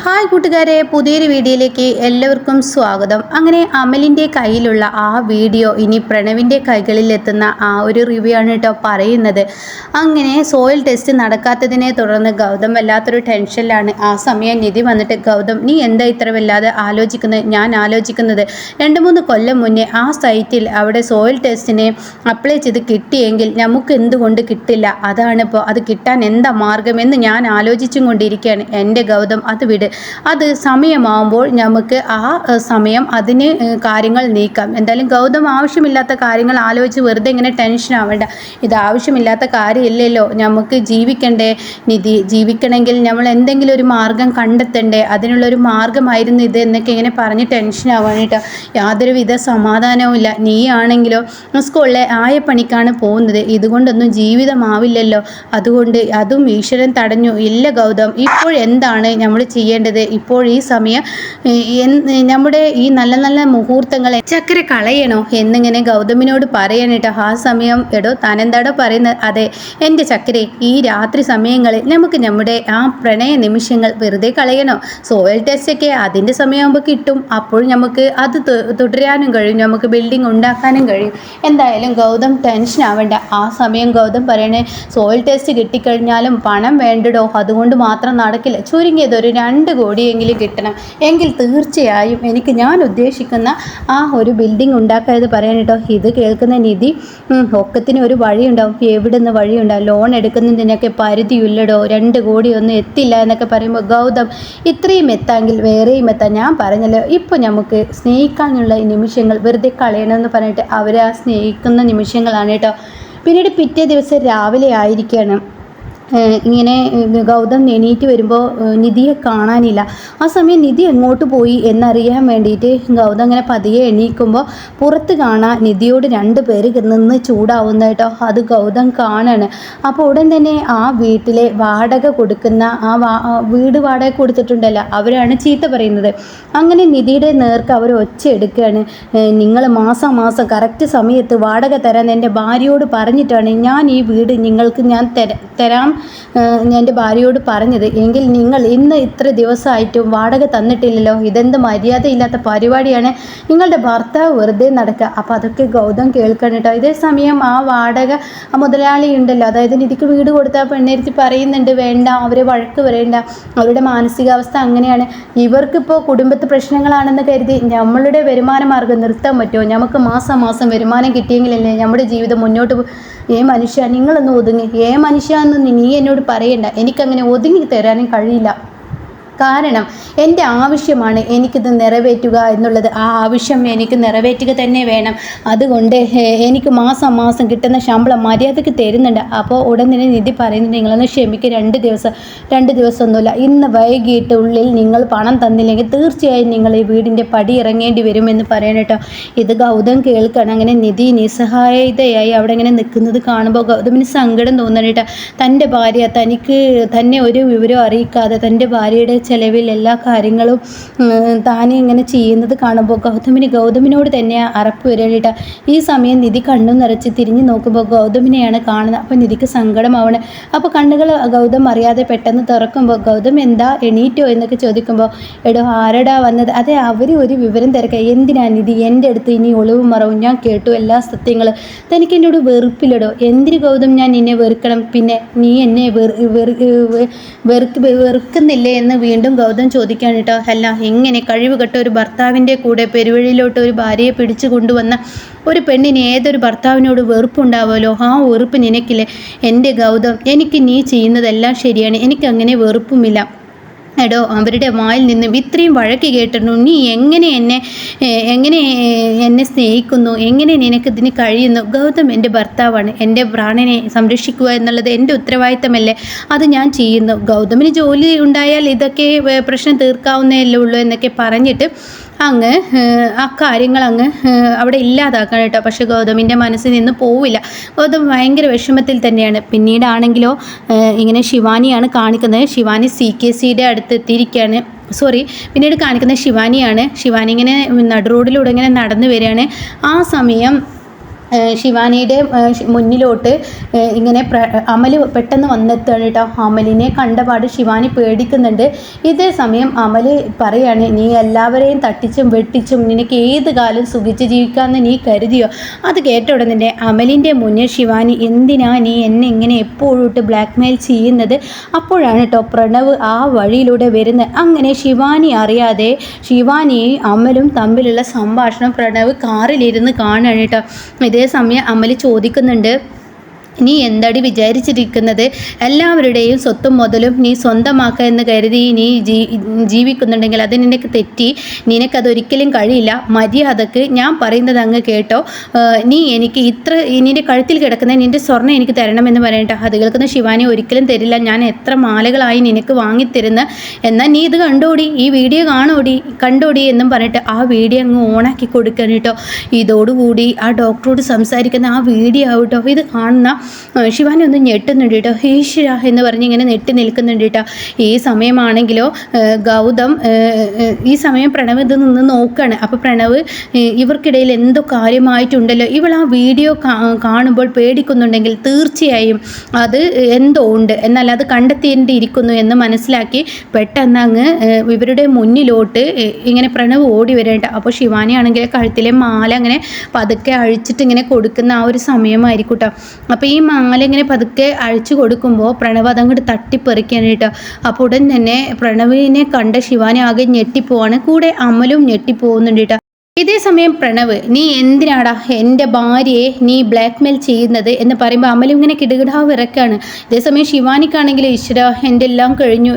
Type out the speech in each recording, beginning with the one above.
Hi കൂട്ടുകാരെ, പുതിയൊരു വീഡിയോയിലേക്ക് എല്ലാവർക്കും സ്വാഗതം. അങ്ങനെ അമലിൻ്റെ കയ്യിലുള്ള ആ വീഡിയോ ഇനി പ്രണവിൻ്റെ കൈകളിലെത്തുന്ന ആ ഒരു റിവ്യൂ ആണ് കേട്ടോ പറയുന്നത്. അങ്ങനെ സോയിൽ ടെസ്റ്റ് നടക്കാത്തതിനെ തുടർന്ന് ഗൗതം വല്ലാത്തൊരു ടെൻഷനിലാണ്. ആ സമയം നിധി വന്നിട്ട്, ഗൗതം നീ എന്താ ഇത്ര വല്ലാതെ ആലോചിക്കുന്നത്? ഞാൻ ആലോചിക്കുന്നത് 2-3 കൊല്ലം മുന്നേ ആ സൈറ്റിൽ അവിടെ സോയിൽ ടെസ്റ്റിന് അപ്ലൈ ചെയ്ത് കിട്ടിയെങ്കിൽ നമുക്ക് എന്തുകൊണ്ട് കിട്ടില്ല? അതാണിപ്പോൾ, അത് കിട്ടാൻ എന്താ മാർഗമെന്ന് ഞാൻ ആലോചിച്ചും കൊണ്ടിരിക്കുകയാണ്. എൻ്റെ ഗൗതം, അത് വിട്. അത് സമയമാകുമ്പോൾ നമുക്ക് ആ സമയം അതിന് കാര്യങ്ങൾ നീക്കാം. എന്തായാലും ഗൗതം ആവശ്യമില്ലാത്ത കാര്യങ്ങൾ ആലോചിച്ച് വെറുതെ ഇങ്ങനെ ടെൻഷൻ ആവേണ്ട. ഇത് ആവശ്യമില്ലാത്ത കാര്യമില്ലല്ലോ. നമുക്ക് ജീവിക്കണ്ടേ നിധി? ജീവിക്കണമെങ്കിൽ നമ്മൾ എന്തെങ്കിലും ഒരു മാർഗം കണ്ടെത്തണ്ടേ? അതിനുള്ളൊരു മാർഗമായിരുന്നു ഇത് എന്നൊക്കെ ഇങ്ങനെ പറഞ്ഞ് ടെൻഷൻ ആവാനായിട്ട് യാതൊരുവിധ സമാധാനവും ഇല്ല. നീ ആണെങ്കിലോ സ്കൂളിലെ ആയപ്പണിക്കാണ് പോകുന്നത്. ഇതുകൊണ്ടൊന്നും ജീവിതമാവില്ലല്ലോ. അതുകൊണ്ട് അതും ഈശ്വരൻ തടഞ്ഞു. ഇല്ല ഗൗതം, ഇപ്പോൾ എന്താണ് നമ്മൾ ചെയ്യേണ്ടത്? ഇപ്പോൾ ഈ സമയം നമ്മുടെ ഈ നല്ല നല്ല മുഹൂർത്തങ്ങളെ ചക്കര കളയണോ എന്നിങ്ങനെ ഗൗതമിനോട് പറയാനിട്ട് ആ സമയം, എടോ താനെന്താടോ പറയുന്നത്? അതെ എൻ്റെ ചക്കരെ, ഈ രാത്രി സമയങ്ങളിൽ നമുക്ക് നമ്മുടെ ആ പ്രണയ നിമിഷങ്ങൾ വെറുതെ കളയണോ? സോയിൽ ടെസ്റ്റൊക്കെ അതിൻ്റെ സമയമാകുമ്പോൾ കിട്ടും. അപ്പോൾ നമുക്ക് അത് തുടരാനും കഴിയും, നമുക്ക് ബിൽഡിംഗ് ഉണ്ടാക്കാനും കഴിയും. എന്തായാലും ഗൗതം ടെൻഷൻ ആവേണ്ട. ആ സമയം ഗൗതം പറയണേ, സോയിൽ ടെസ്റ്റ് കിട്ടിക്കഴിഞ്ഞാലും പണം വേണ്ടടോ, അതുകൊണ്ട് മാത്രം നടക്കില്ല. ചുരുങ്ങിയത് ഒരു 2 കോടിയെങ്കിലും കിട്ടണം. എങ്കിൽ തീർച്ചയായും എനിക്ക് ഞാൻ ഉദ്ദേശിക്കുന്ന ആ ഒരു ബിൽഡിംഗ് ഉണ്ടാക്കാതെ പറയാൻ കേട്ടോ. ഇത് കേൾക്കുന്ന നിധി, ഒക്കത്തിന് ഒരു വഴിയുണ്ടാവും. എവിടെ നിന്ന് വഴിയുണ്ടാവും? ലോൺ എടുക്കുന്നതിനൊക്കെ പരിധിയില്ലടോ, 2 കോടിയൊന്നും എത്തില്ല എന്നൊക്കെ പറയുമ്പോൾ ഗൗതം, ഇത്രയും എത്താമെങ്കിൽ വേറെയും എത്താം. ഞാൻ പറഞ്ഞല്ലോ, ഇപ്പോൾ നമുക്ക് സ്നേഹിക്കാനുള്ള നിമിഷങ്ങൾ വെറുതെ കളയണമെന്ന് പറഞ്ഞിട്ട് അവർ ആ സ്നേഹിക്കുന്ന നിമിഷങ്ങളാണ് കേട്ടോ. പിന്നീട് പിറ്റേ ദിവസം രാവിലെ ആയിരിക്കുകയാണ്. ഇങ്ങനെ ഗൗതം എണീറ്റ് വരുമ്പോൾ നിധിയെ കാണാനില്ല. ആ സമയം നിധി എങ്ങോട്ട് പോയി എന്നറിയാൻ വേണ്ടിയിട്ട് ഗൗതം അങ്ങനെ പതിയെ എണീക്കുമ്പോൾ പുറത്ത് കാണാൻ നിധിയോട് 2 പേര് നിന്ന് ചൂടാവുന്ന കേട്ടോ. അത് ഗൗതം കാണാണ്. അപ്പോൾ ഉടൻ തന്നെ ആ വീട്ടിലെ വാടക കൊടുക്കുന്ന വീട് വാടക കൊടുത്തിട്ടുണ്ടല്ലോ, അവരാണ് ചീത്ത പറയുന്നത്. അങ്ങനെ നിധിയുടെ നേർക്ക് അവർ ഒച്ച എടുക്കുകയാണ്. നിങ്ങൾ മാസം കറക്റ്റ് സമയത്ത് വാടക തരാൻ എൻ്റെ ഭാര്യയോട് പറഞ്ഞിട്ടാണ് ഞാൻ ഈ വീട് നിങ്ങൾക്ക് ഞാൻ തരാം എൻ്റെ ഭാര്യയോട് പറഞ്ഞത്. എങ്കിൽ നിങ്ങൾ ഇന്ന് ഇത്ര ദിവസമായിട്ടും വാടക തന്നിട്ടില്ലല്ലോ. ഇതെന്ത് മര്യാദയില്ലാത്ത പരിപാടിയാണ്. നിങ്ങളുടെ ഭർത്താവ് വെറുതെ നടക്കുക. അപ്പോൾ അതൊക്കെ ഗൗതം കേൾക്കണം കേട്ടോ. ഇതേ സമയം ആ വാടക മുതലാളി ഉണ്ടല്ലോ, അതായത് നിധിക്ക് വീട് കൊടുത്ത പെണ്ണേരുത്തി പറയുന്നുണ്ട്, വേണ്ട, അവരെ വഴക്ക് വരേണ്ട, അവരുടെ മാനസികാവസ്ഥ അങ്ങനെയാണ്. ഇവർക്കിപ്പോൾ കുടുംബത്ത് പ്രശ്നങ്ങളാണെന്ന് കരുതി നമ്മളുടെ വരുമാന മാർഗ്ഗം നിർത്താൻ പറ്റുമോ? നമുക്ക് മാസം വരുമാനം കിട്ടിയെങ്കിലല്ലേ നമ്മുടെ ജീവിതം മുന്നോട്ട് മനുഷ്യ, നിങ്ങളൊന്ന് ഒതുങ്ങി. മനുഷ്യ എന്ന് നീ എന്നോട് പറയണ്ട. എനിക്കങ്ങനെ ഒതുങ്ങി തരാനും കഴിയില്ല. കാരണം എൻ്റെ ആവശ്യമാണ് എനിക്കിത് നിറവേറ്റുക എന്നുള്ളത്. ആ ആവശ്യം എനിക്ക് നിറവേറ്റുക തന്നെ വേണം. അതുകൊണ്ട് എനിക്ക് മാസം കിട്ടുന്ന ശമ്പളം മര്യാദയ്ക്ക് തരുന്നുണ്ട്. അപ്പോൾ ഉടൻ തന്നെ നിധി പറയുന്നുണ്ട്, നിങ്ങളൊന്ന് ക്ഷമിക്കുക, 2 ദിവസമൊന്നുമില്ല, ഇന്ന് വൈകിട്ടുള്ളിൽ നിങ്ങൾ പണം തന്നില്ലെങ്കിൽ തീർച്ചയായും നിങ്ങൾ ഈ വീടിൻ്റെ പടി ഇറങ്ങേണ്ടി വരുമെന്ന് പറയണം കേട്ടോ. ഇത് ഗൗതം കേൾക്കണം. അങ്ങനെ നിധി നിസ്സഹായതയായി അവിടെ ഇങ്ങനെ നിൽക്കുന്നത് കാണുമ്പോൾ ഗൗതമിന് സങ്കടം തോന്നണം കേട്ടോ. തൻ്റെ ഭാര്യ തന്നെ ഒരു വിവരം അറിയിക്കാതെ തൻ്റെ ഭാര്യയുടെ ചെലവിൽ എല്ലാ കാര്യങ്ങളും താനെ ഇങ്ങനെ ചെയ്യുന്നത് കാണുമ്പോൾ ഗൗതമിനോട് തന്നെ അറപ്പ് വരിക. ഈ സമയം നിധി കണ്ണും നിറച്ച് തിരിഞ്ഞു നോക്കുമ്പോൾ ഗൗതമിനെയാണ് കാണുന്നത്. അപ്പോൾ നിധിക്ക് സങ്കടമാവണം. അപ്പോൾ കണ്ണുകൾ ഗൗതം അറിയാതെ പെട്ടെന്ന് തുറക്കുമ്പോൾ, ഗൗതം എന്താ എണീറ്റോ എന്നൊക്കെ ചോദിക്കുമ്പോൾ, എടോ ആരടാ വന്നത്? അതെ, അവർ ഒരു വിവരം തിരക്കുക. എന്തിനാ നിധി എൻ്റെ അടുത്ത് ഇനി ഒളിവും മറവും? ഞാൻ കേട്ടു എല്ലാ സത്യങ്ങളും. തനിക്ക് എന്നോട് വെറുപ്പില്ലടോ. എന്തിന് ഗൗതം ഞാൻ നിന്നെ വെറുക്കണം? പിന്നെ നീ എന്നെ വെറുക്കുന്നില്ലേ എന്ന് വീണ്ടും ഗൗതം ചോദിക്കാൻ കേട്ടോ. അല്ല, എങ്ങനെ കഴിവുകെട്ട ഒരു ഭർത്താവിൻ്റെ കൂടെ പെരുവഴിയിലോട്ട് ഒരു ഭാര്യയെ പിടിച്ചു കൊണ്ടുവന്ന ഒരു പെണ്ണിന് ഏതൊരു ഭർത്താവിനോട് വെറുപ്പുണ്ടാവുമല്ലോ. ആ വെറുപ്പ് നിനക്കില്ലേ? എൻ്റെ ഗൗതം, എനിക്ക് നീ ചെയ്യുന്നതെല്ലാം ശരിയാണ്, എനിക്കങ്ങനെ വെറുപ്പുമില്ല. എടോ, അവരുടെ വായിൽ നിന്നും ഇത്രയും വഴക്ക് കേട്ടിരുന്നു. നീ എങ്ങനെ എന്നെ സ്നേഹിക്കുന്നു? എങ്ങനെ നിനക്കിതിന് കഴിയുന്നു? ഗൗതം എൻ്റെ ഭർത്താവാണ്. എൻ്റെ പ്രാണനെ സംരക്ഷിക്കുക എന്നുള്ളത് എൻ്റെ ഉത്തരവാദിത്തമല്ലേ? അത് ഞാൻ ചെയ്യുന്നു. ഗൗതമിന് ജോലി ഉണ്ടായാൽ ഇതൊക്കെ പ്രശ്നം തീർക്കാവുന്നതല്ലേ ഉള്ളൂ എന്നൊക്കെ പറഞ്ഞിട്ട് അങ്ങ് ആ കാര്യങ്ങൾ അവിടെ ഇല്ലാതാക്കണം കേട്ടോ. പക്ഷേ ഗൗതമിൻ്റെ മനസ്സിൽ നിന്ന് പോവില്ല. ഗൗതം ഭയങ്കര വിഷമത്തിൽ തന്നെയാണ്. പിന്നീടാണെങ്കിലോ ഇങ്ങനെ ശിവാനിയാണ് കാണിക്കുന്നത്. ശിവാനി CKCയുടെ അടുത്ത് എത്തിയിരിക്കുകയാണ്. പിന്നീട് കാണിക്കുന്നത് ശിവാനിയാണ്. ശിവാനി ഇങ്ങനെ നടുറോഡിലൂടെ ഇങ്ങനെ നടന്നു വരികയാണ്. ആ സമയം ശിവാനിയുടെ മുന്നിലോട്ട് ഇങ്ങനെ അമൽ പെട്ടെന്ന് വന്നെത്തുകയാണ് കേട്ടോ. അമലിനെ കണ്ടപാട് ശിവാനി പേടിക്കുന്നുണ്ട്. ഇതേ സമയം അമൽ പറയാണ്, നീ എല്ലാവരെയും തട്ടിച്ചും വെട്ടിച്ചും നിനക്ക് ഏത് കാലം സുഖിച്ച് ജീവിക്കാമെന്ന് നീ കരുതിയോ? അത് കേട്ട ഉടനെ തന്നെ അമലിൻ്റെ മുന്നിൽ ശിവാനി, എന്തിനാ നീ എന്നെ ഇങ്ങനെ എപ്പോഴും ഇട്ട് ബ്ലാക്ക് മെയിൽ ചെയ്യുന്നത്? അപ്പോഴാണ് കേട്ടോ പ്രണവ് ആ വഴിയിലൂടെ വരുന്നത്. അങ്ങനെ ശിവാനി അറിയാതെ ശിവാനിയും അമലും തമ്മിലുള്ള സംഭാഷണം പ്രണവ് കാറിലിരുന്ന് കാണുകയാണ് കേട്ടോ. ഇതേ സമയം അമൽ ചോദിക്കുന്നുണ്ട്, നീ എന്താടി വിചാരിച്ചിരിക്കുന്നത്? എല്ലാവരുടെയും സ്വത്തും മുതലും നീ സ്വന്തമാക്കുക എന്ന് കരുതി നീ ജീവിക്കുന്നുണ്ടെങ്കിൽ അത് നിനക്ക് തെറ്റി. നിനക്കതൊരിക്കലും കഴിയില്ല. മര്യാദക്ക് ഞാൻ പറയുന്നത് അങ്ങ് കേട്ടോ. നീ എനിക്ക് നിൻ്റെ കഴുത്തിൽ കിടക്കുന്ന നിൻ്റെ സ്വർണ്ണം എനിക്ക് തരണമെന്ന് പറയണ്ട. അത് കേൾക്കുന്ന ശിവാനി, ഒരിക്കലും തരില്ല. ഞാൻ എത്ര മാലകളായി നിനക്ക് വാങ്ങിത്തരുന്ന, എന്നാൽ നീ ഇത് കണ്ടോടി, ഈ വീഡിയോ കണ്ടോടി എന്നും പറഞ്ഞിട്ട് ആ വീഡിയോ അങ്ങ് ഓണാക്കി കൊടുക്കണം കേട്ടോ. ഇതോടുകൂടി ആ ഡോക്ടറോട് സംസാരിക്കുന്ന ആ വീഡിയോ ആവട്ടോ ഇത് കാണുന്ന ശിവാനി ഒന്ന് ഞെട്ടുന്നുണ്ട് കേട്ടോ. ഈശ്വര എന്ന് പറഞ്ഞ് ഇങ്ങനെ നെട്ടി നിൽക്കുന്നുണ്ട് കേട്ടോ. ഈ സമയമാണെങ്കിലോ ഗൗതം ഈ സമയം പ്രണവ് ഇത് നിന്ന് നോക്കുകയാണ്. അപ്പോൾ പ്രണവ്, ഇവർക്കിടയിൽ എന്തോ കാര്യമായിട്ടുണ്ടല്ലോ, ഇവൾ ആ വീഡിയോ കാണുമ്പോൾ പേടിക്കുന്നുണ്ടെങ്കിൽ തീർച്ചയായും അത് എന്തോ ഉണ്ട്, എന്നാൽ അത് കണ്ടെത്തേണ്ടിയിരിക്കുന്നു എന്ന് മനസ്സിലാക്കി പെട്ടെന്ന് അങ്ങ് ഇവരുടെ മുന്നിലോട്ട് ഇങ്ങനെ പ്രണവ് ഓടി വരേണ്ട. അപ്പോൾ ശിവാനി ആണെങ്കിൽ കഴുത്തിലെ മാല അങ്ങനെ പതുക്കെ അഴിച്ചിട്ട് ഇങ്ങനെ കൊടുക്കുന്ന ആ ഒരു സമയമായിരിക്കും കേട്ടോ. അപ്പോൾ ഈ മാല ഇങ്ങനെ പതുക്കെ അഴിച്ചു കൊടുക്കുമ്പോൾ പ്രണവ് അതങ്ങോട്ട് തട്ടിപ്പറിക്കാണ് കേട്ടോ. അപ്പോൾ ഉടൻ തന്നെ പ്രണവിനെ കണ്ട ശിവാനി ആകെ ഞെട്ടിപ്പോവാണ്. കൂടെ അമലും ഞെട്ടിപ്പോകുന്നുണ്ട് കേട്ടോ. ഇതേ സമയം പ്രണവ്, നീ എന്തിനാടാ എൻ്റെ ഭാര്യയെ നീ ബ്ലാക്ക് മെയിൽ ചെയ്യുന്നത് എന്ന് പറയുമ്പോൾ അമലും ഇങ്ങനെ കിടുകിടാവ് ഇറക്കാണ്. ഇതേസമയം ശിവാനിക്കാണെങ്കിൽ, ഈശ്വര എൻ്റെ എല്ലാം കഴിഞ്ഞു,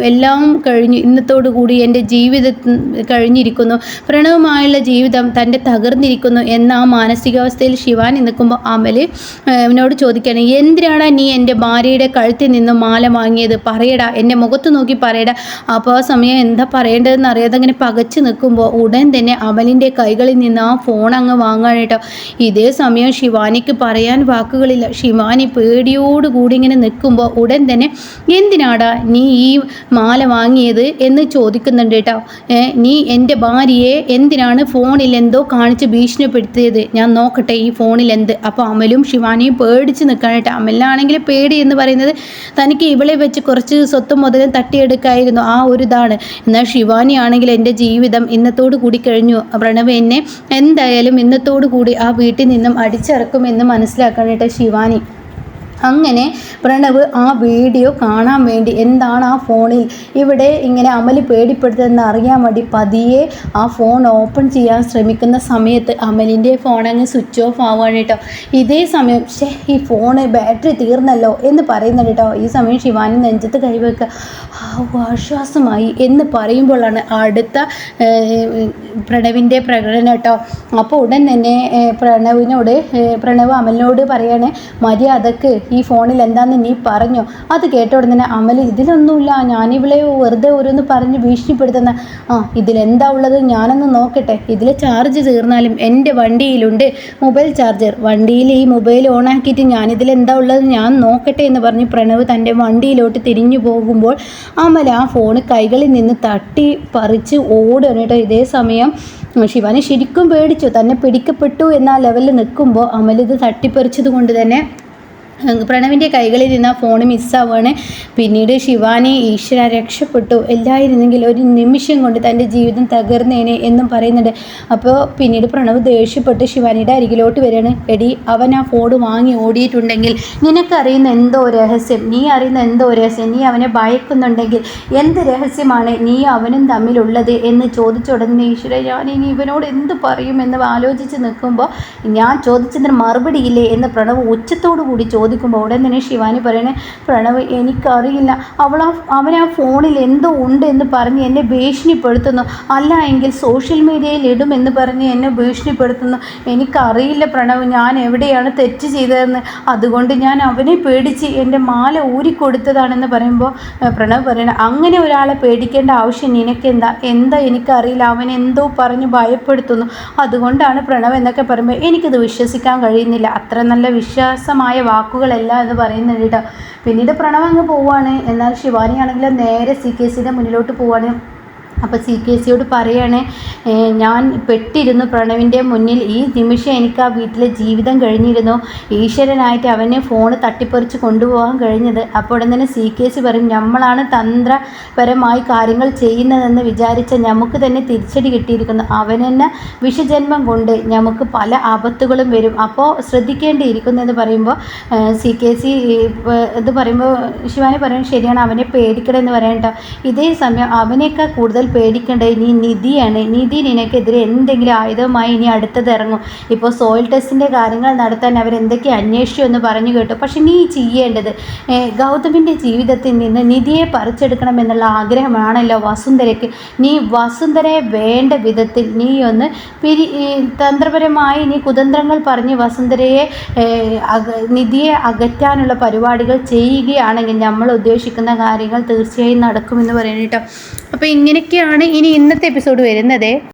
ഇന്നത്തോടു കൂടി എൻ്റെ ജീവിതം കഴിഞ്ഞിരിക്കുന്നു, പ്രണവുമായുള്ള ജീവിതം തൻ്റെ തകർന്നിരിക്കുന്നു എന്ന ആ മാനസികാവസ്ഥയിൽ ശിവാനി നിൽക്കുമ്പോൾ അമൽ എന്നോട് ചോദിക്കുകയാണ്, എന്തിനാടാ നീ എൻ്റെ ഭാര്യയുടെ കഴുത്തിൽ നിന്നും മാല വാങ്ങിയത്? പറയടാ, എൻ്റെ മുഖത്ത് നോക്കി പറയടാ. അപ്പോൾ ആ സമയം എന്താ പറയേണ്ടതെന്ന് അറിയാതെ അങ്ങനെ പകച്ചു നിൽക്കുമ്പോൾ ഉടൻ തന്നെ അമലിൻ്റെ കൈകൾ നിന്ന് ആ ഫോൺ അങ്ങ് വാങ്ങാൻ കേട്ടോ. ഇതേ സമയം ശിവാനിക്ക് പറയാൻ വാക്കുകളില്ല. ശിവാനി പേടിയോടുകൂടി ഇങ്ങനെ നിൽക്കുമ്പോൾ ഉടൻ തന്നെ, എന്തിനാടാ നീ ഈ മാല വാങ്ങിയത് എന്ന് ചോദിക്കുന്നുണ്ട് കേട്ടോ. നീ എൻ്റെ ഭാര്യയെ എന്തിനാണ് ഫോണിൽ എന്തോ കാണിച്ച് ഭീഷണിപ്പെടുത്തിയത്? ഞാൻ നോക്കട്ടെ ഈ ഫോണിൽ എന്ത്. അപ്പോൾ അമലും ശിവാനിയും പേടിച്ച് നിൽക്കാൻ കേട്ടോ. അമലിനാണെങ്കിൽ പേടി എന്ന് പറയുന്നത് തനിക്ക് ഇവളെ വെച്ച് കുറച്ച് സ്വത്തും മുതലും തട്ടിയെടുക്കായിരുന്നു, ആ ഒരു ഇതാണ്. എന്നാൽ ശിവാനി ആണെങ്കിൽ എൻ്റെ ജീവിതം ഇന്നത്തോടു കൂടി കഴിഞ്ഞു, പ്രണവ് എന്നെ എന്തായാലും ഇന്നത്തോടു കൂടി ആ വീട്ടിൽ നിന്നും അടിച്ചിറക്കുമെന്ന് മനസ്സിലാക്കാനായിട്ട് ശിവാനി. അങ്ങനെ പ്രണവ് ആ വീഡിയോ കാണാൻ വേണ്ടി എന്താണ് ആ ഫോണിൽ ഇവിടെ ഇങ്ങനെ അമൽ പേടിപ്പെടുത്തുന്നതെന്ന് അറിയാൻ വേണ്ടി പതിയെ ആ ഫോൺ ഓപ്പൺ ചെയ്യാൻ ശ്രമിക്കുന്ന സമയത്ത് അമലിൻ്റെ ഫോൺ അങ്ങ് സ്വിച്ച് ഓഫ് ആവുകയാണ് കേട്ടോ. ഇതേ സമയം ഈ ഫോണ് ബാറ്ററി തീർന്നല്ലോ എന്ന് പറയുന്നുണ്ട് കേട്ടോ. ഈ സമയം ശിവാനി നെഞ്ചത്ത് കൈവയ്ക്കുക, ആശ്വാസമായി എന്ന് പറയുമ്പോഴാണ് അടുത്ത പ്രണവിൻ്റെ പ്രകടനം കേട്ടോ. അപ്പോൾ ഉടൻ തന്നെ പ്രണവ് അമലിനോട് പറയാണ്, മര്യാദക്ക് ഈ ഫോണിൽ എന്താണെന്ന് നീ പറഞ്ഞോ? അത് കേട്ട ഉടനെ തന്നെ അമൽ, ഇതിലൊന്നുമില്ല, ഞാനിവളെ വെറുതെ ഓരോന്ന് പറഞ്ഞ് ഭീഷണിപ്പെടുത്തുന്ന. ഇതിലെന്താ ഉള്ളത് ഞാനൊന്ന് നോക്കട്ടെ. ഇതിൽ ചാർജ് തീർന്നാലും എൻ്റെ വണ്ടിയിലുണ്ട് മൊബൈൽ ചാർജർ, വണ്ടിയിൽ ഈ മൊബൈൽ ഓണാക്കിയിട്ട് ഞാനിതിലെന്താ ഉള്ളത് ഞാൻ നോക്കട്ടെ എന്ന് പറഞ്ഞ് പ്രണവ് തൻ്റെ വണ്ടിയിലോട്ട് തിരിഞ്ഞു പോകുമ്പോൾ അമൽ ആ ഫോൺ കൈകളിൽ നിന്ന് തട്ടി പറിച്ച് ഓടുകയാണ് കേട്ടോ. ഇതേ സമയം ശിവാനി ശരിക്കും പേടിച്ചു, തന്നെ പിടിക്കപ്പെട്ടു എന്ന ലെവലിൽ നിൽക്കുമ്പോൾ അമൽ ഇത് തട്ടിപ്പറിച്ചത് കൊണ്ട് തന്നെ പ്രണവിൻ്റെ കൈകളിൽ നിന്ന് ആ ഫോൺ മിസ്സാവുകയാണ്. പിന്നീട് ശിവാനി, ഈശ്വര രക്ഷപ്പെട്ടു, എല്ലായിരുന്നെങ്കിൽ ഒരു നിമിഷം കൊണ്ട് തൻ്റെ ജീവിതം തകർന്നേനെ എന്നും പറയുന്നുണ്ട്. അപ്പോൾ പിന്നീട് പ്രണവ് ദേഷ്യപ്പെട്ട് ശിവാനിയുടെ അരികിലോട്ട് വരികയാണ്. എടി, അവൻ ആ ഫോൺ വാങ്ങി ഓടിയിട്ടുണ്ടെങ്കിൽ നിനക്കറിയുന്ന എന്തോ രഹസ്യം, നീ അറിയുന്ന എന്തോ രഹസ്യം, നീ അവനെ ഭയക്കുന്നുണ്ടെങ്കിൽ എന്ത് രഹസ്യമാണ് നീ അവനും തമ്മിലുള്ളത് എന്ന് ചോദിച്ച ഉടനെ ഈശ്വര ഞാൻ ഇനി ഇവനോട് എന്ത് പറയുമെന്ന് ആലോചിച്ച് നിൽക്കുമ്പോൾ, ഞാൻ ചോദിച്ചതിന് മറുപടിയില്ലേ എന്ന് പ്രണവ് ഉച്ചത്തോടു കൂടി ചോദിക്കുമ്പോൾ ഉടൻ തന്നെ ശിവാനി പറയണേ, പ്രണവ് എനിക്കറിയില്ല, അവൻ ആ ഫോണിൽ എന്തോ ഉണ്ട് എന്ന് പറഞ്ഞ് എന്നെ ഭീഷണിപ്പെടുത്തുന്നു, അല്ല എങ്കിൽ സോഷ്യൽ മീഡിയയിൽ ഇടുമെന്ന് പറഞ്ഞ് എന്നെ ഭീഷണിപ്പെടുത്തുന്നു. എനിക്കറിയില്ല പ്രണവ്, ഞാൻ എവിടെയാണ് തെറ്റ് ചെയ്തതെന്ന്, അതുകൊണ്ട് ഞാൻ അവനെ പേടിച്ച് എൻ്റെ മാല ഊരിക്കൊടുത്തതാണെന്ന് പറയുമ്പോൾ പ്രണവ് പറയണ, അങ്ങനെ ഒരാളെ പേടിക്കേണ്ട ആവശ്യം നിനക്കെന്താ? എനിക്കറിയില്ല, അവൻ എന്തോ പറഞ്ഞ് ഭയപ്പെടുത്തുന്നു, അതുകൊണ്ടാണ് പ്രണവ് എന്നൊക്കെ പറയുമ്പോൾ എനിക്കിത് വിശ്വസിക്കാൻ കഴിയുന്നില്ല, അത്ര നല്ല വിശ്വാസമായ വാക്കുകളല്ല എന്ന് പറയുന്നുണ്ട് കേട്ടോ. പിന്നീട് പ്രണവ് അങ്ങ് പോവുകയാണ്. എന്നാൽ ശിവാനി ആണെങ്കിൽ നേരെ CKCയുടെ മുന്നിലോട്ട് പോവുകയാണ്. അപ്പോൾ CKCയോട് പറയാണ്, ഞാൻ പെട്ടിരുന്നു പ്രണവിൻ്റെ മുന്നിൽ. ഈ നിമിഷം എനിക്ക് ആ വീട്ടിലെ ജീവിതം കഴിഞ്ഞിരുന്നു. ഈശ്വരനായിട്ട് അവന് ഫോണ് തട്ടിപ്പറിച്ച് കൊണ്ടുപോകാൻ കഴിഞ്ഞത്. അപ്പോൾ ഉടൻ തന്നെ CKC പറയും, നമ്മളാണ് തന്ത്രപരമായി കാര്യങ്ങൾ ചെയ്യുന്നതെന്ന് വിചാരിച്ച നമുക്ക് തന്നെ തിരിച്ചടി കിട്ടിയിരിക്കുന്നു. അവനെന്നെ വിഷജന്മം കൊണ്ട് നമുക്ക് പല ആപത്തുകളും വരും. അപ്പോൾ ശ്രദ്ധിക്കേണ്ടിയിരിക്കുന്നു എന്ന് പറയുമ്പോൾ CKC ഇത് പറയുമ്പോൾ ശിവാനി പറയും, ശരിയാണ്, അവനെ പേടിക്കണമെന്ന് പറയാം കേട്ടോ. ഇതേ സമയം അവനേക്കാൾ കൂടുതൽ പേടിക്കേണ്ടത് ഇനി നിധിയാണ്. നിധി നിനക്കെതിരെ എന്തെങ്കിലും ആയുധമായി ഇനി അടുത്തത് ഇറങ്ങും. ഇപ്പോൾ സോയിൽ ടെസ്റ്റിൻ്റെ കാര്യങ്ങൾ നടത്താൻ അവരെന്തൊക്കെ അന്വേഷിച്ചു എന്ന് പറഞ്ഞു കേട്ടു. പക്ഷെ നീ ചെയ്യേണ്ടത് ഗൗതമിൻ്റെ ജീവിതത്തിൽ നിന്ന് നിധിയെ പറിച്ചെടുക്കണമെന്നുള്ള ആഗ്രഹമാണല്ലോ വസുന്ധരയ്ക്ക്. നീ വസുന്ധരയെ വേണ്ട വിധത്തിൽ നീ ഒന്ന് തന്ത്രപരമായി നീ കുതന്ത്രങ്ങൾ പറഞ്ഞ് വസുന്ധരയെ നിധിയെ അകറ്റാനുള്ള പരിപാടികൾ ചെയ്യുകയാണെങ്കിൽ നമ്മൾ ഉദ്ദേശിക്കുന്ന കാര്യങ്ങൾ തീർച്ചയായും നടക്കുമെന്ന് പറയുന്നത് കേട്ടോ. അപ്പോൾ ഇങ്ങനെയൊക്കെയാണ് ഇനി ഇന്നത്തെ എപ്പിസോഡ് വരുന്നത്.